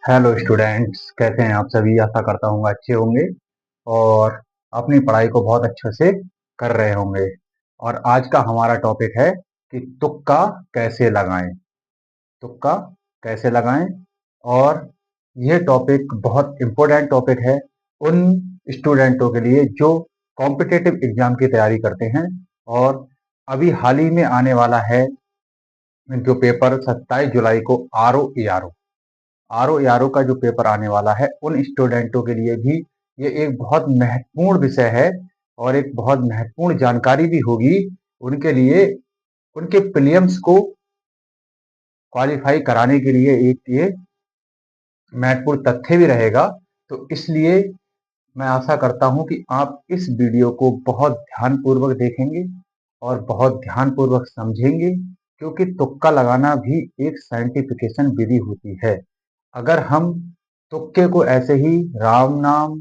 Hello students, कैसे हैं आप सभी। आशा करता हूँ अच्छे होंगे और अपनी पढ़ाई को बहुत अच्छे से कर रहे होंगे। और आज का हमारा टॉपिक है कि तुक्का कैसे लगाएं। तुक्का कैसे लगाएं। और यह टॉपिक बहुत इम्पोर्टेंट टॉपिक है उन स्टूडेंटों के लिए जो कॉम्पिटिटिव एग्जाम की तैयारी करते हैं। और अभी हाल ही में आने वाला है जो पेपर 27 जुलाई को आर ओ का जो पेपर आने वाला है, उन स्टूडेंटों के लिए भी ये एक बहुत महत्वपूर्ण विषय है और एक बहुत महत्वपूर्ण जानकारी भी होगी उनके लिए। उनके प्रीलिम्स को क्वालिफाई कराने के लिए एक ये महत्वपूर्ण तथ्य भी रहेगा। तो इसलिए मैं आशा करता हूं कि आप इस वीडियो को बहुत ध्यानपूर्वक देखेंगे और बहुत ध्यानपूर्वक समझेंगे, क्योंकि तुक्का लगाना भी एक साइंटिफिकेशन विधि होती है। अगर हम तुक्के को ऐसे ही राम नाम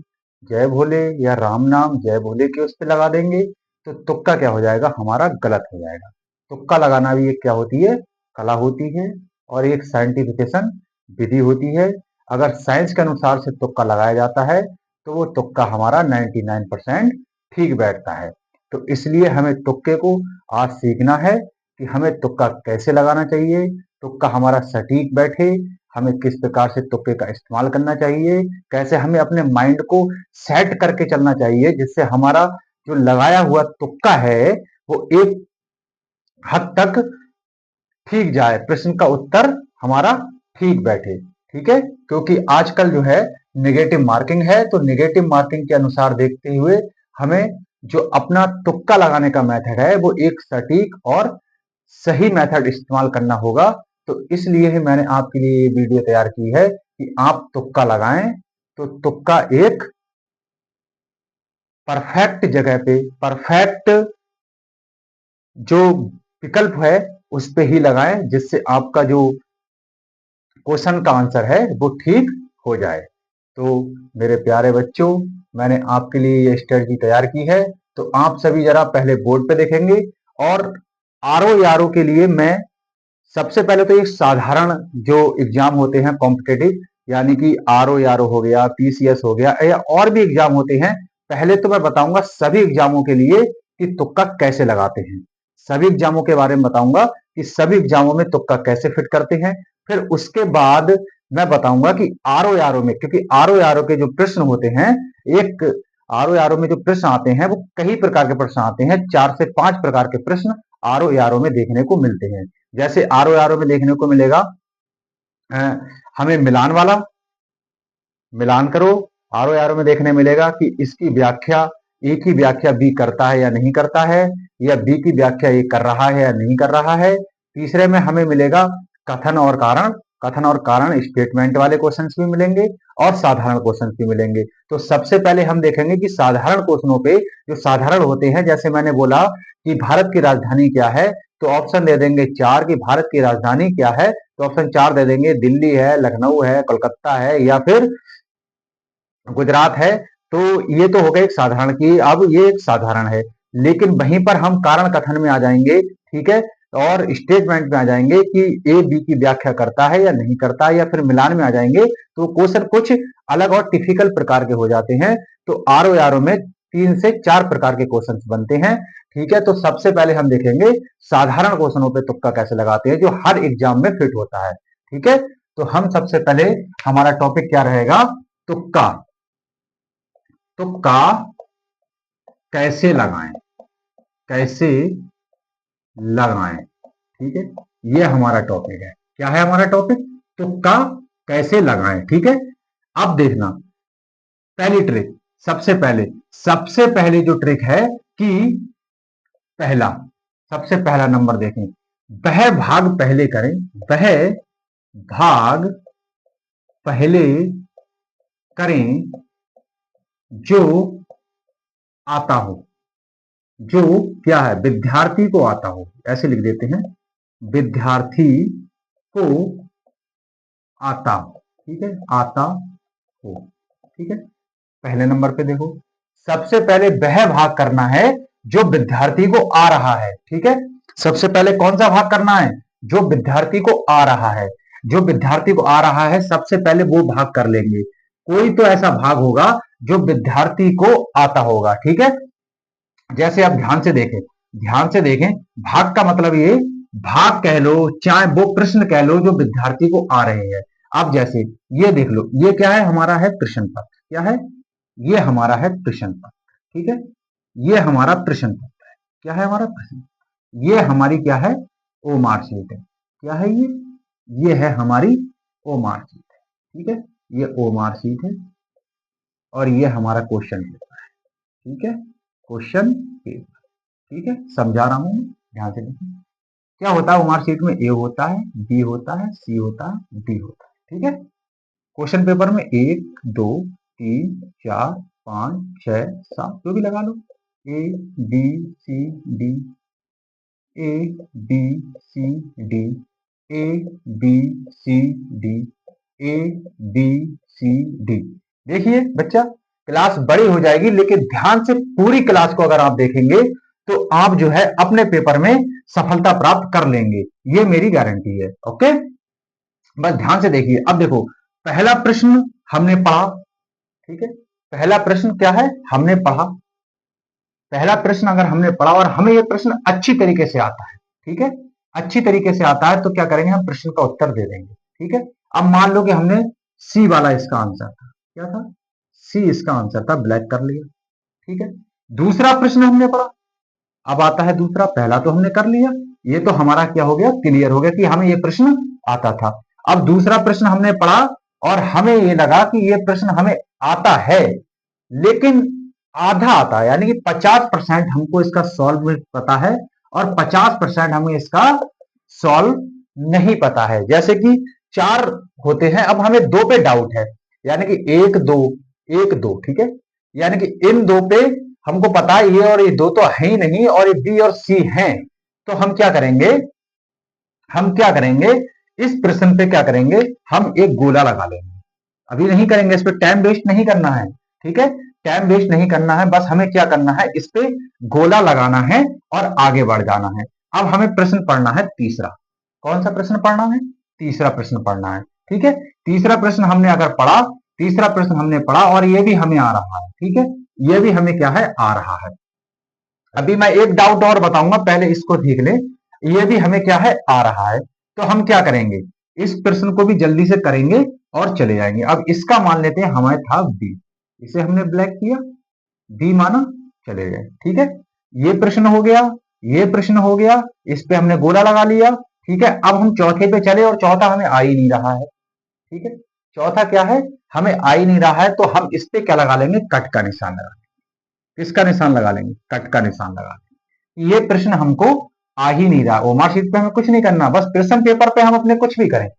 जय भोले या राम नाम जय भोले के उस पे लगा देंगे तो तुक्का क्या हो जाएगा, हमारा गलत हो जाएगा। तुक्का लगाना भी एक क्या होती है, कला होती है और एक साइंटिफिकेशन विधि होती है। अगर साइंस के अनुसार से तुक्का लगाया जाता है तो वो तुक्का हमारा 99% ठीक बैठता है। तो इसलिए हमें तुक्के को आज सीखना है कि हमें तुक्का कैसे लगाना चाहिए, तुक्का हमारा सटीक बैठे, हमें किस प्रकार से तुक्के का इस्तेमाल करना चाहिए, कैसे हमें अपने माइंड को सेट करके चलना चाहिए जिससे हमारा जो लगाया हुआ तुक्का है वो एक हद तक ठीक जाए, प्रश्न का उत्तर हमारा ठीक बैठे। ठीक है, क्योंकि आजकल जो है नेगेटिव मार्किंग है, तो नेगेटिव मार्किंग के अनुसार देखते हुए हमें जो अपना तुक्का लगाने का मेथड है वो एक सटीक और सही मेथड इस्तेमाल करना होगा। तो इसलिए ही मैंने आपके लिए ये वीडियो तैयार की है कि आप तुक्का लगाएं तो तुक्का एक परफेक्ट जगह पे, परफेक्ट जो विकल्प है उस पे ही लगाएं, जिससे आपका जो क्वेश्चन का आंसर है वो ठीक हो जाए। तो मेरे प्यारे बच्चों, मैंने आपके लिए ये स्ट्रेटजी तैयार की है। तो आप सभी जरा पहले बोर्ड पे देखेंगे और आर ओ के लिए मैं सबसे पहले तो एक साधारण जो एग्जाम होते हैं कॉम्पिटेटिव, यानी कि आर ओ हो गया, पीसीएस हो गया या और भी एग्जाम होते हैं, पहले तो मैं बताऊंगा सभी एग्जामों के लिए कि तुक्का कैसे लगाते हैं। सभी एग्जामों के बारे में बताऊंगा कि सभी एग्जामों में तुक्का कैसे फिट करते हैं। फिर उसके बाद मैं बताऊंगा कि आर ओ में, क्योंकि आर ओ के जो प्रश्न होते हैं, एक आर ओ में जो प्रश्न आते हैं वो कई प्रकार के प्रश्न आते हैं, 4 से 5 प्रकार के प्रश्न आर ओ में देखने को मिलते हैं। जैसे आर ओ में देखने को मिलेगा हमें मिलान वाला, मिलान करो। आर ओ में देखने मिलेगा कि इसकी व्याख्या, ए की व्याख्या बी करता है या नहीं करता है, या बी की व्याख्या ए कर रहा है या नहीं कर रहा है। तीसरे में हमें मिलेगा कथन और कारण। कथन और कारण स्टेटमेंट वाले क्वेश्चंस भी मिलेंगे और साधारण क्वेश्चंस भी मिलेंगे। तो सबसे पहले हम देखेंगे कि साधारण क्वेश्चनों पे, जो साधारण होते हैं, जैसे मैंने बोला कि भारत की राजधानी क्या है, तो ऑप्शन दे देंगे 4 कि भारत की राजधानी क्या है, तो ऑप्शन 4 दे देंगे दिल्ली है, लखनऊ है, कोलकाता है या फिर गुजरात है। तो ये तो हो गया एक साधारण की, अब ये एक साधारण है। लेकिन वहीं पर हम कारण कथन में आ जाएंगे, ठीक है, और स्टेटमेंट में आ जाएंगे कि ए बी की व्याख्या करता है या नहीं करता है, या फिर मिलान में आ जाएंगे तो क्वेश्चन कुछ अलग और टिपिकल प्रकार के हो जाते हैं। तो आर ओ में 3 से 4 प्रकार के क्वेश्चन बनते हैं। ठीक है, तो सबसे पहले हम देखेंगे साधारण क्वेश्चनों पे तुक्का कैसे लगाते हैं जो हर एग्जाम में फिट होता है। ठीक है, तो हम सबसे पहले, हमारा टॉपिक क्या रहेगा, तुक्का। तुक्का कैसे लगाएं, कैसे लगाएं। ठीक है, ये हमारा टॉपिक है। क्या है हमारा टॉपिक, तुक्का कैसे लगाएं। ठीक है, अब देखना पहली ट्रिक। सबसे पहले जो ट्रिक है कि पहला, सबसे पहला नंबर देखें, वह भाग पहले करें, वह भाग पहले करें जो आता हो, जो क्या है, विद्यार्थी को आता हो, ऐसे लिख देते हैं, विद्यार्थी को आता हो। ठीक है, आता हो। ठीक है, पहले नंबर पे देखो, सबसे पहले वह भाग करना है जो विद्यार्थी को आ रहा है। ठीक है, सबसे पहले कौन सा भाग करना है, जो विद्यार्थी को आ रहा है। जो विद्यार्थी को आ रहा है सबसे पहले वो भाग कर लेंगे। कोई तो ऐसा भाग होगा जो विद्यार्थी को आता होगा, ठीक है। जैसे आप ध्यान से देखें, भाग का मतलब ये भाग कह लो चाहे वो प्रश्न कह लो जो विद्यार्थी को आ रहे हैं। आप जैसे ये देख लो, ये क्या है, हमारा है प्रश्न पत्र। क्या है? ये हमारा है प्रश्न पत्र, ठीक है। ये हमारा प्रश्न पत्र है। क्या है हमारा प्रश्न? ये हमारी क्या है? ओ मार्कशीट है। क्या है ये है हमारी ओ मार्कशीट है, ठीक है। ये ओ मार्कशीट है और ये हमारा क्वेश्चन पेपर है, ठीक है। क्वेश्चन पेपर, ठीक है। समझा रहा हूं, ध्यान से देखिए। क्या होता है मार्कशीट में? ए होता है, बी होता है, सी होता है, डी होता है, ठीक है। क्वेश्चन पेपर में 1 2 3 4 5 6 7 जो भी लगा लो, A B C D, A B C D, A B C D, A B C D. देखिए बच्चा, क्लास बड़ी हो जाएगी लेकिन ध्यान से पूरी क्लास को अगर आप देखेंगे तो आप जो है अपने पेपर में सफलता प्राप्त कर लेंगे, ये मेरी गारंटी है। ओके, बस ध्यान से देखिए। अब देखो, पहला प्रश्न हमने पढ़ा, ठीक है। पहला प्रश्न क्या है? हमने पढ़ा। पहला प्रश्न अगर हमने पढ़ा और हमें यह प्रश्न अच्छी तरीके से आता है, ठीक है, अच्छी तरीके से आता है, तो क्या करेंगे, हम प्रश्न का उत्तर दे देंगे, ठीक है। अब मान लो कि हमने सी वाला इसका आंसर था। क्या था? सी इसका आंसर था, ब्लैक कर लिया, ठीक है। दूसरा प्रश्न हमने पढ़ा, अब आता है दूसरा। पहला तो हमने कर लिया, ये तो हमारा क्या हो गया, क्लियर हो गया कि हमें ये प्रश्न आता था। अब दूसरा प्रश्न हमने पढ़ा और हमें ये लगा कि ये प्रश्न हमें आता है लेकिन आधा आता है, यानी कि 50% हमको इसका सॉल्व पता है और 50% हमें इसका सॉल्व नहीं पता है। जैसे कि 4 होते हैं, अब हमें 2 पे डाउट है, यानी कि 1 2 1 2, ठीक है। यानी कि इन 2 पे हमको पता है, ये और ये 2 तो है ही नहीं और ये बी और सी हैं, तो हम क्या करेंगे, इस प्रश्न पे क्या करेंगे, हम एक गोला लगा लेंगे। अभी नहीं करेंगे, इस पे टाइम वेस्ट नहीं करना है, ठीक है। टाइम वेस्ट नहीं करना है, बस हमें क्या करना है, इस पे गोला लगाना है और आगे बढ़ जाना है। अब हमें प्रश्न पढ़ना है तीसरा। कौन सा प्रश्न पढ़ना है? तीसरा प्रश्न पढ़ना है, ठीक है। तीसरा प्रश्न हमने अगर पढ़ा, तीसरा प्रश्न हमने पढ़ा और ये भी हमें आ रहा है, ठीक है, ये भी हमें क्या है, आ रहा है। अभी मैं एक डाउट और बताऊंगा, पहले इसको देख ले। ये भी हमें क्या है, आ रहा है, तो हम क्या करेंगे, इस प्रश्न को भी जल्दी से करेंगे और चले जाएंगे। अब इसका मान लेते हैं, हमारे था बी, इसे हमने ब्लैक किया, बी माना, चले गए, ठीक है। ये प्रश्न हो गया, ये प्रश्न हो गया, इस पे हमने गोला लगा लिया, ठीक है। अब हम चौथे पे चले और चौथा हमें आ ही नहीं रहा है, ठीक है। चौथा क्या है, हमें आ ही नहीं रहा है, तो हम इस पे क्या लगा लेंगे, कट का निशान लगा लेंगे। किसका निशान लगा लेंगे? कट का निशान लगा लेंगे। ये प्रश्न हमको आ ही नहीं रहा। ओमार शीट पे हमें कुछ नहीं करना, बस प्रश्न पेपर पे हम अपने कुछ भी करें,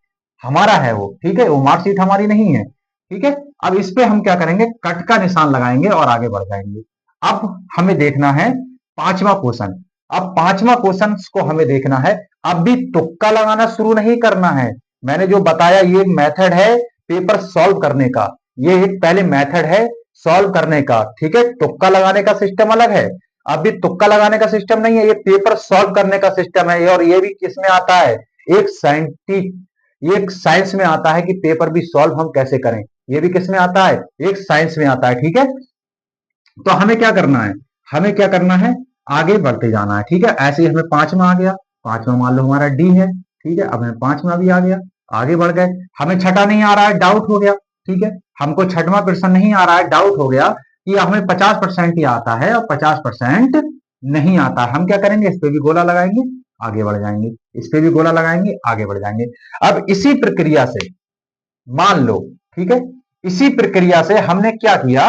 हमारा है वो, ठीक है। ओमार शीट हमारी नहीं है, ठीक है। अब इस पे हम क्या करेंगे, कट का निशान लगाएंगे और आगे बढ़ जाएंगे। अब हमें देखना है पांचवा क्वेश्चन। अब पांचवा क्वेश्चन को हमें देखना है, अब भी तुक्का लगाना शुरू नहीं करना है। मैंने जो बताया ये मेथड है पेपर सॉल्व करने का, ये एक पहले मेथड है सॉल्व करने का, ठीक है। तुक्का लगाने का सिस्टम अलग है, अभी तुक्का लगाने का सिस्टम नहीं है, ये पेपर सॉल्व करने का सिस्टम है। और ये भी किसमें आता है, एक साइंस में आता है कि पेपर भी सॉल्व हम कैसे करें, ये भी किसमें आता है, एक साइंस में आता है, ठीक है। तो हमें क्या करना है, हमें क्या करना है, आगे बढ़ते जाना है, ठीक है। ऐसे ही हमें पांचवा आ गया, पांचवा मान लो हमारा डी है, ठीक है। अब हमें पांचवा भी आ गया, आगे बढ़ गए। हमें छठा नहीं आ रहा है, डाउट हो गया, ठीक है। हमको छठवां प्रश्न नहीं आ रहा है, डाउट हो गया कि हमें 50% ही आता है और 50% नहीं आता है। हम क्या करेंगे, इस पे भी गोला लगाएंगे, आगे बढ़ जाएंगे, इस पे भी गोला लगाएंगे, आगे बढ़ जाएंगे। अब इसी प्रक्रिया से मान लो, ठीक है, इसी प्रक्रिया से हमने क्या किया,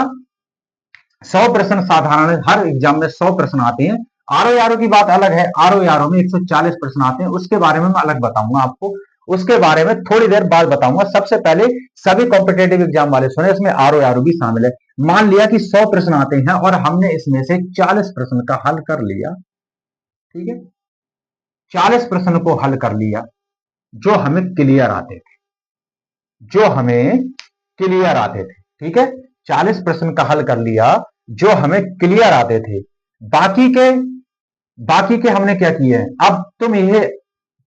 100 प्रश्न साधारण, हर एग्जाम में 100 प्रश्न आते हैं। आरओ यारो की बात अलग है, आरओ यारो में 140 प्रश्न आते हैं, उसके बारे में मैं अलग बताऊंगा आपको, उसके बारे में थोड़ी देर बाद बताऊंगा। सबसे पहले सभी कॉम्पिटेटिव एग्जाम वाले सुने, इसमें आरओ यारो भी शामिल है। मान लिया कि 100 प्रश्न आते हैं और हमने इसमें से 40 प्रश्न का हल कर लिया, ठीक है। 40 प्रश्न को हल कर लिया जो हमें क्लियर आते थे, जो हमें क्लियर आते थे, ठीक है। 40 प्रश्न का हल कर लिया जो हमें क्लियर आते थे। बाकी के हमने क्या किए, अब तुम ये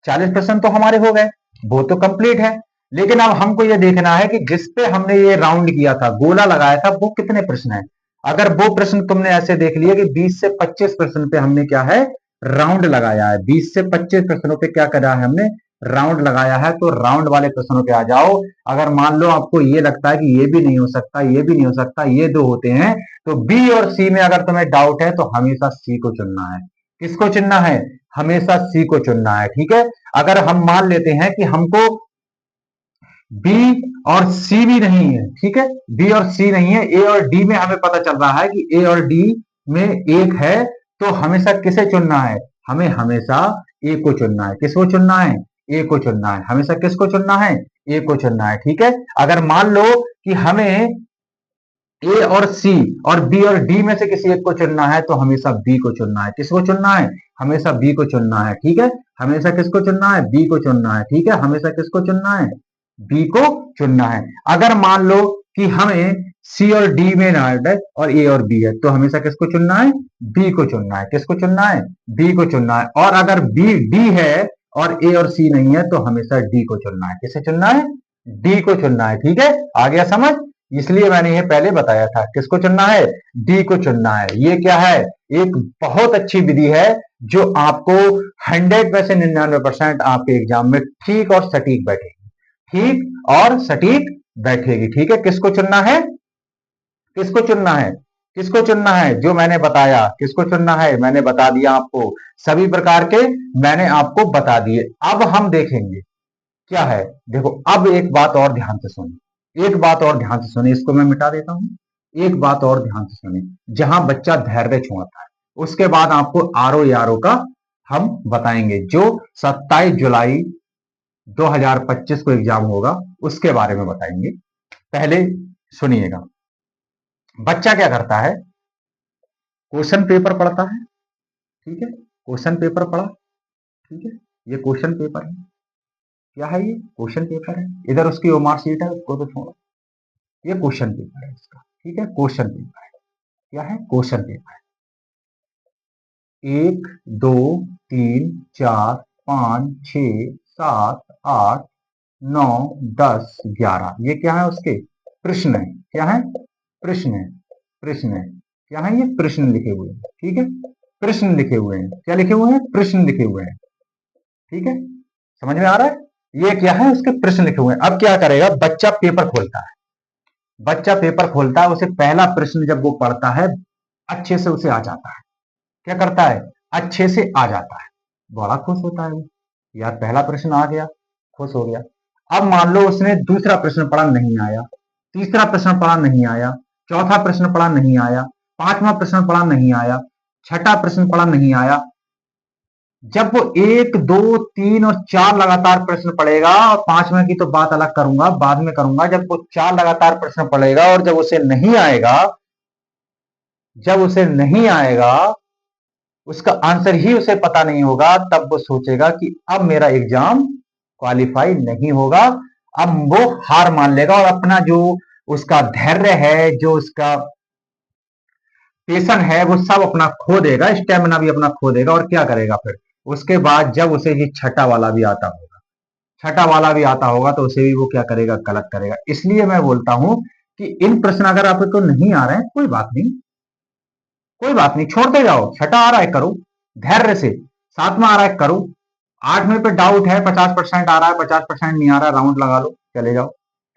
40 प्रश्न तो हमारे हो गए, वो तो कंप्लीट है। लेकिन अब हमको ये देखना है कि जिस पे हमने ये राउंड किया था, गोला लगाया था, वो कितने प्रश्न है। अगर वो प्रश्न तुमने ऐसे देख लिया कि 20 से 25 प्रश्न पे हमने क्या है, राउंड लगाया है, 20 से 25 प्रश्नों पे क्या करा है हमने, राउंड लगाया है, तो राउंड वाले प्रश्नों पे आ जाओ। अगर मान लो आपको ये लगता है कि ये भी नहीं हो सकता, ये भी नहीं हो सकता, ये दो होते हैं, तो बी और सी में अगर तुम्हें डाउट है तो हमेशा सी को चुनना है। किसको चुनना है, हमेशा सी को चुनना है। ठीक है, अगर हम मान लेते हैं कि हमको बी और सी भी नहीं है, ठीक है, बी और सी नहीं है, ए और डी में हमें पता चल रहा है कि ए और डी में एक है, तो हमेशा किसे चुनना है, हमें हमेशा ए को चुनना है। किसको चुनना है, ए को चुनना है, हमेशा किसको चुनना है, ए को चुनना है। ठीक है, अगर मान लो कि हमें ए और सी और बी और डी में से किसी एक को चुनना है, तो हमेशा बी को चुनना है। किसको चुनना है, हमेशा बी को चुनना है। ठीक है, हमेशा किसको चुनना है, बी को चुनना है। ठीक है, हमेशा किसको चुनना है, बी को चुनना है। अगर मान लो कि हमें सी और डी में डाउट है और ए और बी है, तो हमेशा किसको चुनना है, बी को चुनना है। किसको चुनना है, बी को चुनना है। और अगर बी डी है और ए और सी नहीं है, तो हमेशा डी को चुनना है। किसे चुनना है, डी को चुनना है। ठीक है, आ गया समझ, इसलिए मैंने ये पहले बताया था, किसको चुनना है, डी को चुनना है। ये क्या है, एक बहुत अच्छी विधि है जो आपको 100 में से 99% आपके एग्जाम में ठीक और सटीक बैठेगी, ठीक और सटीक बैठेगी। ठीक है, किसको चुनना है, किसको चुनना है, किसको चुनना है, जो मैंने बताया, किसको चुनना है, मैंने बता दिया आपको, सभी प्रकार के मैंने आपको बता दिए। अब हम देखेंगे क्या है, देखो अब एक बात और ध्यान से सुनिए, एक बात और ध्यान से सुनिए, इसको मैं मिटा देता हूं। एक बात और ध्यान से सुनिए, जहां बच्चा धैर्य छोड़ता है, उसके बाद आपको आरओ यारो का हम बताएंगे, जो 27 जुलाई 2025 को एग्जाम होगा, उसके बारे में बताएंगे। पहले सुनिएगा, बच्चा क्या करता है, क्वेश्चन पेपर पढ़ता है। ठीक है, क्वेश्चन पेपर पढ़ा, ठीक है, ये क्वेश्चन पेपर है, क्या है ये, क्वेश्चन पेपर है। इधर उसकी मार्कशीट है, उसको तो छोड़ो, ये क्वेश्चन पेपर है इसका। ठीक है, क्वेश्चन पेपर है, क्या है, क्वेश्चन पेपर है। 1 2 3 4 5 6 7 8 9 10 11, ये क्या है, उसके प्रश्न है। क्या है, प्रश्न है, प्रश्न है, क्या है, ये प्रश्न लिखे हुए हैं। ठीक है, प्रश्न लिखे हुए हैं, क्या लिखे हुए हैं, प्रश्न लिखे हुए हैं। ठीक है, समझ में आ रहा है, ये क्या है, उसके प्रश्न लिखे हुए हैं। अब क्या करेगा, बच्चा पेपर खोलता है, बच्चा पेपर खोलता है, उसे पहला प्रश्न जब वो पढ़ता है, अच्छे से उसे आ जाता है, क्या करता है, अच्छे से आ जाता है, बड़ा खुश होता है वो, यार पहला प्रश्न आ गया, खुश हो गया। अब मान लो उसने दूसरा प्रश्न पढ़ा, नहीं आया, तीसरा प्रश्न पढ़ा, नहीं आया, चौथा प्रश्न पढ़ा, नहीं आया, पांचवा प्रश्न पढ़ा, नहीं आया, छठा प्रश्न पढ़ा, नहीं आया। जब वो 1 2 3 और 4 लगातार प्रश्न पढ़ेगा, और पांचवें की तो बात अलग करूंगा, बाद में करूंगा, जब वो 4 लगातार प्रश्न पढ़ेगा और जब उसे नहीं आएगा, जब उसे नहीं आएगा, उसका आंसर ही उसे पता नहीं होगा, तब वो सोचेगा कि अब मेरा एग्जाम क्वालिफाई नहीं होगा। अब वो हार मान लेगा और अपना जो उसका धैर्य है, जो उसका पेशन है, वो सब अपना खो देगा, स्टेमिना भी अपना खो देगा। और क्या करेगा फिर उसके बाद, जब उसे ये छठा वाला भी आता होगा, छठा वाला भी आता होगा, तो उसे भी वो क्या करेगा, गलत करेगा। इसलिए मैं बोलता हूं कि इन प्रश्न अगर आपको नहीं आ रहे हैं, कोई बात नहीं, कोई बात नहीं, छोड़ते जाओ। छठा आ रहा है, करो धैर्य से। सातवां आ रहा है, करो। आठवें पे डाउट है, 50% आ रहा है, 50% नहीं आ रहा है, राउंड लगा लो, चले जाओ।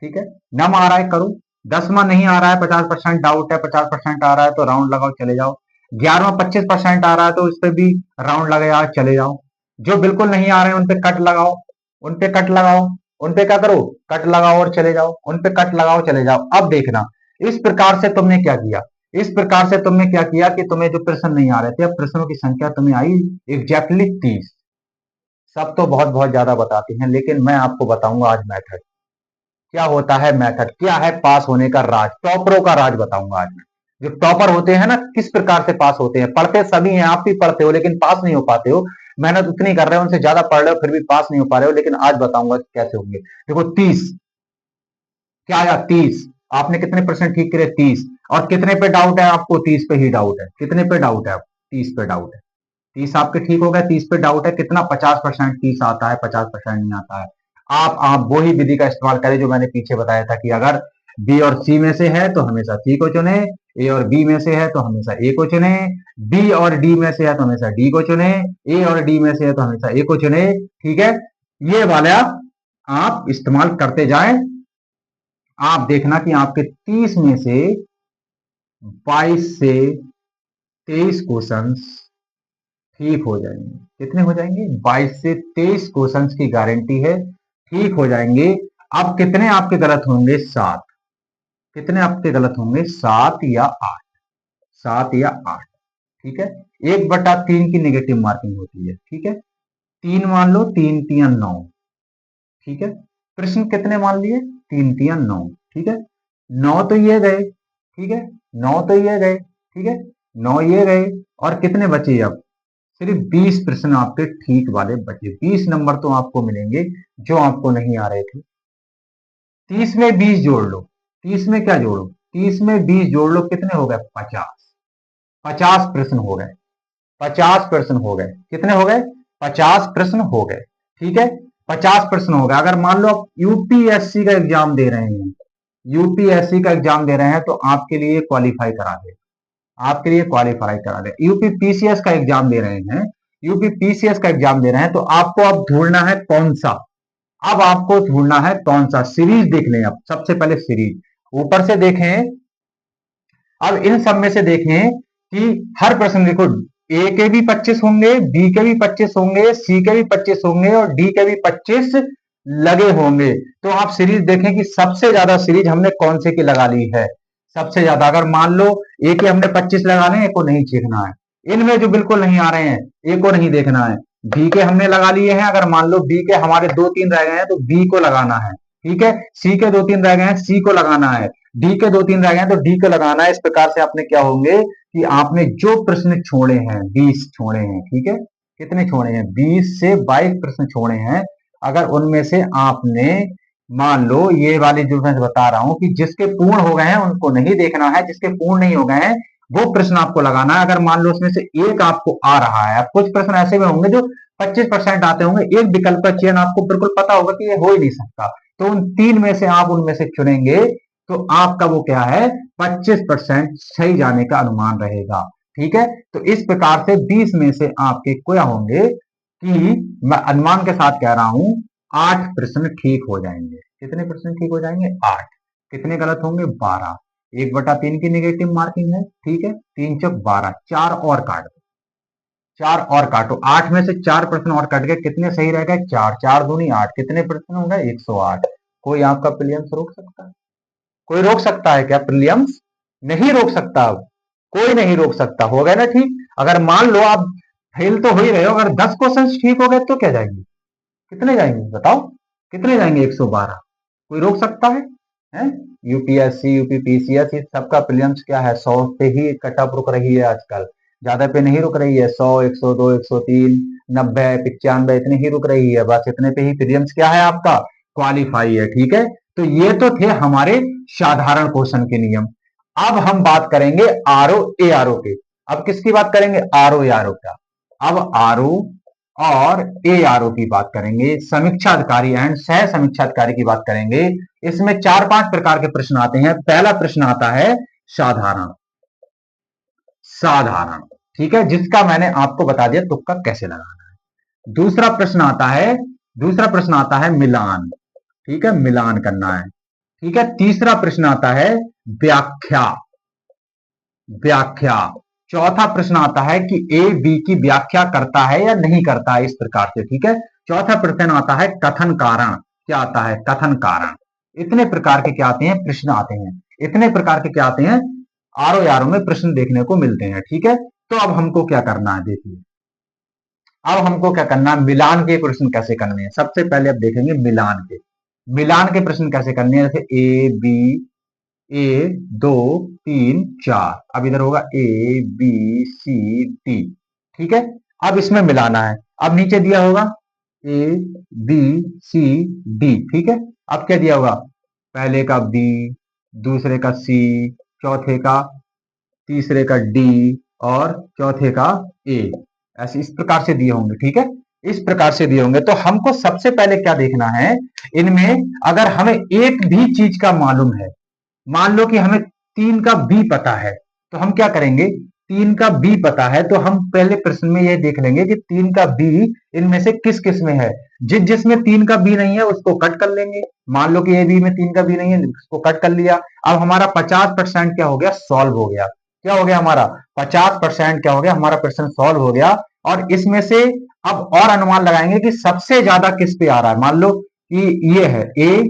ठीक है, नम आ रहा है, करो। 10वां नहीं आ रहा है, 50% डाउट है, 50% आ रहा है, तो राउंड लगाओ, चले जाओ। 11वां 25% आ रहा है, तो उस पर भी राउंड लगाओ, चले जाओ। जो बिल्कुल नहीं आ रहे हैं, उन पे कट लगाओ, उन पे कट लगाओ, उन पे क्या करो, कट लगाओ और चले जाओ, उन पे कट लगाओ, चले जाओ। अब देखना, इस प्रकार से तुमने क्या किया, इस प्रकार से तुमने क्या किया कि तुम्हें जो प्रश्न नहीं आ रहे थे, अब प्रश्नों की संख्या तुम्हें आई एग्जैक्टली 30। सब तो बहुत बहुत ज्यादा बताते हैं, लेकिन मैं आपको बताऊंगा आज मेथड क्या होता है, मेथड क्या है पास होने का राज, टॉपरों का राज बताऊंगा आज मैं। जो टॉपर होते हैं ना, किस प्रकार से पास होते हैं। पढ़ते सभी हैं, आप भी पढ़ते हो, लेकिन पास नहीं हो पाते हो। मेहनत उतनी कर रहे हो, उनसे ज्यादा पढ़ रहे हो, फिर भी पास नहीं हो पा रहे हो। लेकिन आज बताऊंगा कैसे होंगे। देखो 30 क्या आया, 30। आपने कितने परसेंट ठीक करे, 30। और कितने पे डाउट है आपको, 30 पे ही डाउट है। कितने पे डाउट है, 30 पे डाउट है। 30 आपके ठीक हो गए, 30 पे डाउट है। कितना, 50%। 30 आता है, 50% नहीं आता है। आप वही विधि का इस्तेमाल करें जो मैंने पीछे बताया था कि अगर बी और सी में से है तो हमेशा सी को चुने, ए और बी में से है तो हमेशा ए को चुने, बी और डी में से है तो हमेशा डी को चुने, ए और डी में से है तो हमेशा ए को चुने। ठीक है, ये वाला आप इस्तेमाल करते जाएं। आप देखना कि आपके 30 में से 22 से 23 क्वेश्चंस ठीक हो जाएंगे। कितने हो जाएंगे? 22 से 23 क्वेश्चंस की गारंटी है, ठीक हो जाएंगे। अब कितने आपके गलत होंगे? 7। कितने आपके गलत होंगे? 7 या 8। 7 या 8। ठीक है, 1/3 की नेगेटिव मार्किंग होती है। ठीक है, 3 मान लो, 3 3 9। ठीक है, प्रश्न कितने मान लिए? 3 3 9। ठीक है, 9 तो ये गए। ठीक है, 9 तो ये गए। ठीक है, 9 ये गए और कितने बचे? अब सिर्फ 20 प्रश्न आपके ठीक वाले बचे। 20 नंबर तो आपको मिलेंगे जो आपको नहीं आ रहे थे। 30 में 20 जोड़ लो। 30 में क्या जोड़ो? 30 में 20 जोड़ लो, कितने हो गए? 50। 50 प्रश्न हो गए। 50 प्रश्न हो गए। कितने हो गए? 50 प्रश्न हो गए। ठीक है, 50 प्रश्न हो गए। अगर मान लो आप यूपीएससी का एग्जाम दे रहे हैं, यूपीएससी का एग्जाम दे रहे हैं तो आपके लिए क्वालिफाई करा दे, आपके लिए क्वालिफाई करा दे। यूपी पीसीएस का एग्जाम दे रहे हैं, यूपी पीसीएस का एग्जाम दे रहे हैं तो आपको अब ढूंढना है कौन सा, अब आपको ढूंढना है कौन सा। सीरीज देख लें। अब सबसे पहले सीरीज ऊपर से देखें। अब इन सब में से देखें कि हर प्रश्न देखो, ए के भी 25 होंगे, बी के भी 25 होंगे, सी के भी 25 होंगे और डी के भी 25 लगे होंगे। तो आप सीरीज देखें कि सबसे ज्यादा सीरीज हमने कौन से की लगा ली है। सबसे ज्यादा अगर मान लो ए के हमने 25 लगा लें, ए को नहीं देखना है। इनमें जो बिल्कुल नहीं आ रहे हैं, ए को नहीं देखना है। बी के हमने लगा लिए हैं, अगर मान लो बी के हमारे 2 3 रह गए हैं तो बी को लगाना है। ठीक है, सी के 2 3 रह गए हैं, सी को लगाना है। डी के 2 3 रह गए हैं तो डी को लगाना है। इस प्रकार से आपने क्या होंगे कि आपने जो प्रश्न छोड़े हैं, 20 छोड़े हैं। ठीक है, कितने छोड़े हैं? 20 से 22 प्रश्न छोड़े हैं। अगर उनमें से आपने मान लो ये वाली जो मैं बता रहा हूं कि जिसके पूर्ण हो गए हैं उनको नहीं देखना है, जिसके पूर्ण नहीं हो गए हैं वो प्रश्न आपको लगाना है। अगर मान लो उसमें से एक आपको आ रहा है, अब कुछ प्रश्न ऐसे में होंगे जो 25% आते होंगे, एक विकल्प का चयन आपको बिल्कुल पता होगा कि ये हो ही नहीं सकता, तो उन 3 में से आप उनमें से चुनेंगे तो आपका वो क्या है? 25% सही जाने का अनुमान रहेगा। ठीक है, तो इस प्रकार से 20 में से आपके क्या होंगे कि मैं अनुमान के साथ कह रहा हूं 8 प्रश्न ठीक हो जाएंगे। कितने प्रश्न ठीक हो जाएंगे? 8। कितने गलत होंगे? 12। 1/3 की नेगेटिव मार्किंग है। ठीक है, 3 चौक 12। 4 और काट दो, 4 और काटो। 8 में से 4 प्रश्न और कट गए, कितने सही रह गए? 4। 4 दूनी 8। कितने प्रश्न हो गए? 108। कोई आपका प्रिलियम्स रोक सकता है? कोई रोक सकता है क्या प्रिलियम्स? नहीं रोक सकता। अब कोई नहीं रोक सकता। हो गया ना ठीक। अगर मान लो आप फेल तो हो ही रहे हो, अगर 10 क्वेश्चन ठीक हो गए तो क्या जाएंगे? कितने जाएंगे बताओ? कितने जाएंगे? 112। कोई रोक सकता है? यूपीएससी, यूपीपीसीएस, इस सबका प्रीलिम्स क्या है? 100 पे ही कटअप रुक रही है आजकल, ज्यादा पे नहीं रुक रही है। 100, 102, 103, 90, 95 इतने ही रुक रही है। बस इतने पे ही प्रीलिम्स क्या है आपका? क्वालिफाई है। ठीक है, तो ये तो थे हमारे साधारण क्वेश्चन के नियम। अब हम बात करेंगे आरओ ए आरओ के। अब किसकी बात करेंगे? आरओ ए आरओ का। अब आरओ और ए आर ओ की बात करेंगे, समीक्षा अधिकारी एंड सह समीक्षा अधिकारी की बात करेंगे। इसमें 4-5 प्रकार के प्रश्न आते हैं। पहला प्रश्न आता है साधारण। साधारण, ठीक है, जिसका मैंने आपको बता दिया तुक्का कैसे लगाना है। दूसरा प्रश्न आता है, दूसरा प्रश्न आता है मिलान। ठीक है, मिलान करना है। ठीक है, तीसरा प्रश्न आता है व्याख्या। व्याख्या। चौथा प्रश्न आता है कि ए बी की व्याख्या करता है या नहीं करता है, इस प्रकार से। ठीक है, चौथा प्रश्न आता है कथन कारण। क्या आता है? कथन कारण। इतने प्रकार के क्या आते हैं? प्रश्न आते हैं। इतने प्रकार के क्या आते हैं? आरो यारों में प्रश्न देखने को मिलते हैं। ठीक है, तो अब हमको क्या करना है? देखिए, अब हमको क्या करना है? मिलान के प्रश्न कैसे करने हैं। सबसे पहले अब देखेंगे मिलान के। मिलान के प्रश्न कैसे करने हैं? जैसे ए बी, ए 2 3 4। अब इधर होगा ए बी सी डी। ठीक है, अब इसमें मिलाना है। अब नीचे दिया होगा ए बी सी डी। ठीक है, अब क्या दिया होगा? पहले का बी, दूसरे का सी, चौथे का, तीसरे का डी और चौथे का ए। ऐसे इस प्रकार से दिए होंगे। ठीक है, इस प्रकार से दिए होंगे। तो हमको सबसे पहले क्या देखना है, इनमें अगर हमें एक भी चीज का मालूम है, मान लो कि हमें 3 का बी पता है, तो हम क्या करेंगे, 3 का बी पता है तो हम पहले प्रश्न में ये देख लेंगे कि 3 का बी इनमें से किस किस में है। जिसमें 3 का बी नहीं है उसको कट कर लेंगे। मान लो कि ए बी में 3 का बी नहीं है, उसको कट कर लिया। अब हमारा 50% क्या हो गया, सॉल्व हो गया। क्या हो गया हमारा 50% क्या हो गया, हमारा प्रश्न सॉल्व हो गया। और इसमें से अब और अनुमान लगाएंगे कि सबसे ज्यादा किस पे आ रहा है। मान लो कि ये है ए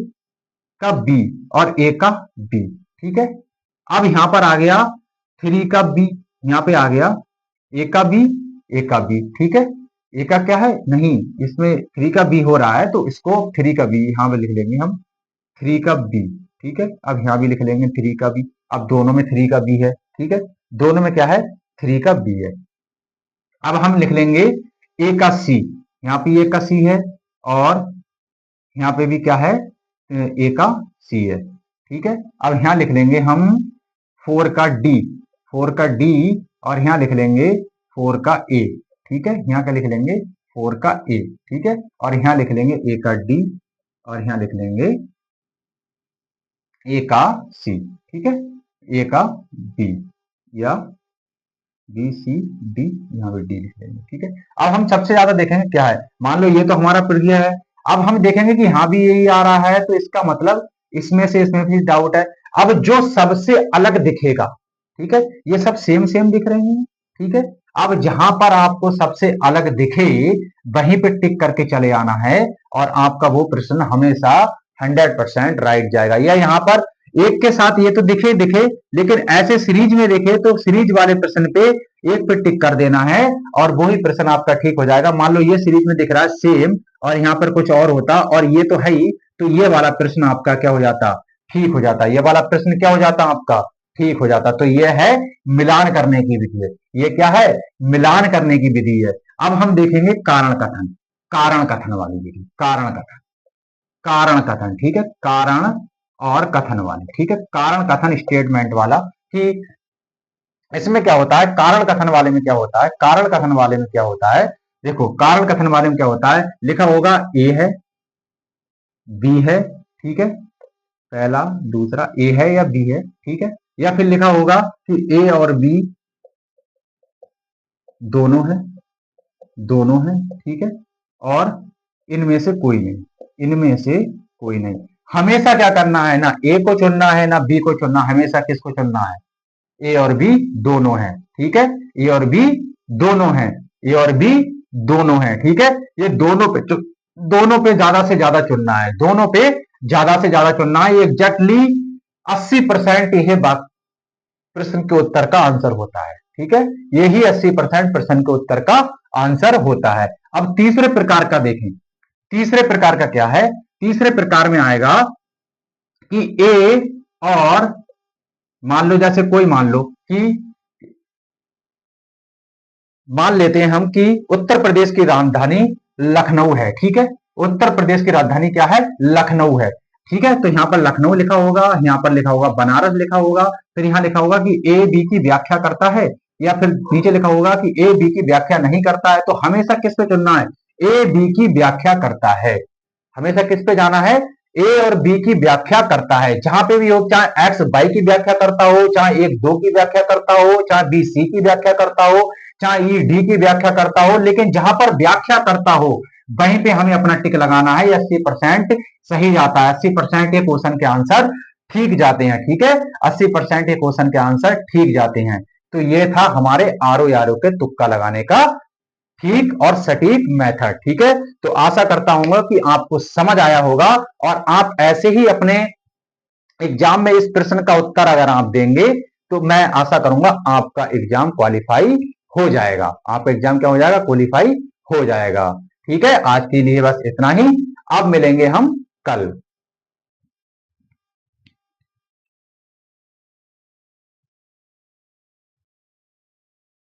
का बी और ए का बी, ठीक है। अब यहां पर आ गया 3 का बी, यहां पे आ गया ए का बी, ए का बी, ठीक है। ए का क्या है, नहीं, इसमें 3 का बी हो रहा है तो इसको 3 का बी यहां पे लिख लेंगे हम, 3 का बी, ठीक है। अब यहां भी लिख लेंगे 3 का बी। अब दोनों में 3 का बी है, ठीक है, दोनों में क्या है, 3 का बी है। अब हम लिख लेंगे ए का सी, यहाँ पे ए का सी है और यहाँ पे भी क्या है, ए का सी है, ठीक है। अब यहाँ लिख लेंगे हम 4 का डी, 4 का डी, और यहाँ लिख लेंगे 4 का ए, ठीक है। यहाँ का लिख लेंगे 4 का ए, ठीक है। और यहाँ लिख लेंगे ए का डी और यहाँ लिख लेंगे ए का सी, ठीक है, ए का बी या बी सी डी, यहाँ पे डी लिख लेंगे, ठीक है। अब हम सबसे ज्यादा देखेंगे क्या है, मान लो ये तो हमारा प्रिय है। अब हम देखेंगे कि यहाँ भी यही आ रहा है तो इसका मतलब इसमें से इसमें भी डाउट है। अब जो सबसे अलग दिखेगा, ठीक है, ये सब सेम सेम दिख रहे हैं, ठीक है। अब जहां पर आपको सबसे अलग दिखे वहीं पे टिक करके चले आना है और आपका वो प्रश्न हमेशा 100% राइट जाएगा। या यहाँ पर एक के साथ ये तो दिखे दिखे, लेकिन ऐसे सीरीज में देखे तो सीरीज वाले प्रश्न पे एक पे टिक कर देना है और वही प्रश्न आपका ठीक हो जाएगा। मान लो ये सीरीज में दिख रहा है सेम और यहाँ पर कुछ और होता और ये तो है ही, तो ये वाला प्रश्न आपका क्या हो जाता, ठीक हो जाता। ये वाला प्रश्न क्या हो जाता आपका, ठीक हो जाता। तो ये है मिलान करने की विधि है, ये क्या है, मिलान करने की विधि है। अब हम देखेंगे कारण कथन, कारण कथन वाली विधि, कारण कथन, कारण कथन, ठीक है, कारण और कथन वाली, ठीक है, कारण कथन स्टेटमेंट वाला। कि इसमें क्या होता है, कारण कथन वाले में क्या होता है, कारण कथन वाले में क्या होता है, देखो कारण कथन वाले में क्या होता है, लिखा होगा ए है बी है, ठीक है, पहला दूसरा ए है या बी है, ठीक है। या फिर लिखा होगा कि ए और बी दोनों है, दोनों है, ठीक है, और इनमें से कोई नहीं, इनमें से कोई नहीं। हमेशा क्या करना है, ना ए को चुनना है ना बी को चुनना, हमेशा किसको चुनना है, ए और बी दोनों हैं, ठीक है, ए और बी दोनों हैं, ए और बी दोनों हैं, ठीक है। ये दोनों पे ज्यादा से ज्यादा चुनना है, दोनों पे ज्यादा से ज्यादा चुनना है। ये एग्जैक्टली 80% यह प्रश्न के उत्तर का आंसर होता है, ठीक है, यही 80% प्रश्न के उत्तर का आंसर होता है। अब तीसरे प्रकार का देखें, तीसरे प्रकार का क्या है, तीसरे प्रकार में आएगा कि ए और मान लो जैसे कोई मान लो कि मान लेते हैं हम कि उत्तर प्रदेश की राजधानी लखनऊ है, ठीक है, उत्तर प्रदेश की राजधानी क्या है, लखनऊ है, ठीक है। तो यहां पर लखनऊ लिखा होगा, यहां पर लिखा होगा बनारस लिखा होगा, फिर यहां लिखा होगा कि ए बी की व्याख्या करता है, या फिर नीचे लिखा होगा कि ए बी की व्याख्या नहीं करता है। तो हमेशा किस पे चुनना है, ए बी की व्याख्या करता है, हमेशा किस पे जाना है, ए और बी की व्याख्या करता है। जहां पे भी हो, चाहे एक्स वाई की व्याख्या करता हो, चाहे 1 2 की व्याख्या करता हो, चाहे बी सी की व्याख्या करता हो, चाहे ई डी की व्याख्या करता हो, लेकिन जहां पर व्याख्या करता हो वहीं पे हमें अपना टिक लगाना है। 80% सही जाता है, 80% ये क्वेश्चन के आंसर ठीक जाते हैं, ठीक है, 80% ये क्वेश्चन के आंसर ठीक जाते हैं। तो ये था हमारे आरओ यारो के तुक्का लगाने का ठीक और सटीक मेथड, ठीक है। तो आशा करता हूं कि आपको समझ आया होगा और आप ऐसे ही अपने एग्जाम में इस प्रश्न का उत्तर अगर आप देंगे तो मैं आशा करूंगा आपका एग्जाम क्वालिफाई हो जाएगा, आपका एग्जाम क्या हो जाएगा, क्वालिफाई हो जाएगा, ठीक है। आज के लिए बस इतना ही, अब मिलेंगे हम कल।